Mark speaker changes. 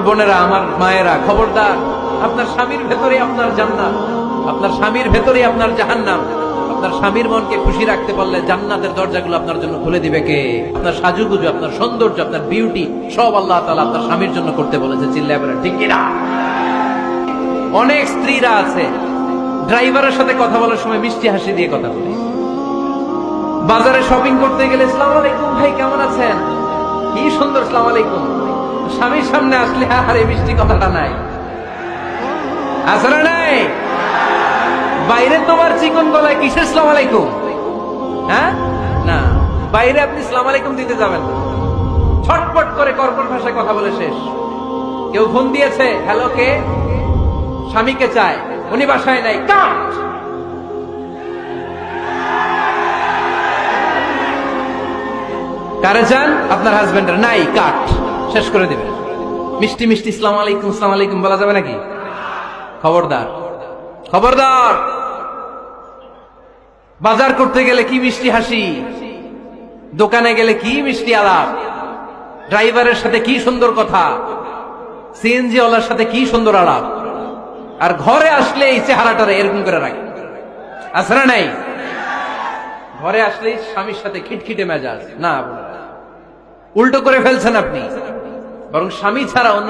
Speaker 1: বোনেরা, আমার মায়েরা, খবরদার, আপনার স্বামীর ভেতরে আপনার জান্নাত, আপনার স্বামীর ভেতরে আপনার জাহান্নাম। আপনার স্বামীর মনকে খুশি রাখতে পারলে জান্নাতের দরজাগুলো আপনার জন্য খুলে দিবে কে? আপনার সাজুগুজু, আপনার সৌন্দর্য, আপনার বিউটি সব আল্লাহ তাআলা আপনার স্বামীর জন্য করতে বলেছে। চিল্লায় বলেন ঠিক কিনা? অনেক স্ত্রীরা আছে ড্রাইভারের সাথে কথা বলার সময় মিষ্টি হাসি দিয়ে কথা বলে। বাজারে শপিং করতে গেলে আসসালামু আলাইকুম ভাই, কেমন আছেন? কি সুন্দর আসসালামু আলাইকুম। স্বামীর সামনে আসলে আর এই মিষ্টি কথাটা নাই, আসলে নাই। বাইরে তোমার চিকন গলায় কিসের আসসালামু আলাইকুম? হ্যাঁ, না, বাইরে আপনি আসসালামু আলাইকুম দিতে যাবেন না। ছটপট করে কর্কট ভাষায় কথা বলে শেষ। কেউ ফোন দিয়েছে, হ্যালো, কে? স্বামীকে চায়, উনি বাসায় নাই, কাট। কারে চান? আপনার হাজবেন্ডের নাই, কাট, শেষ করে দিবেন। মিষ্টি মিষ্টি আসসালামু আলাইকুম, আসসালামু আলাইকুম বলা যাবে নাকি? খবরদার, খবরদার। বাজার করতে গেলে কি মিষ্টি হাসি, দোকানে গেলে কি মিষ্টি আলাপ, ড্রাইভারের সাথে কি সুন্দর কথা, সিএনজি ওয়ালার সাথে কি সুন্দর আলাপ, আর ঘরে আসলে এই চেহারাটারে এরকম করে রাখে, আছে না নাই? ঘরে আসলেই স্বামীর সাথে খিটখিটে মেজাজ, না, উল্টো করে ফেলছেন আপনি। বরং স্বামী ছাড়া অন্য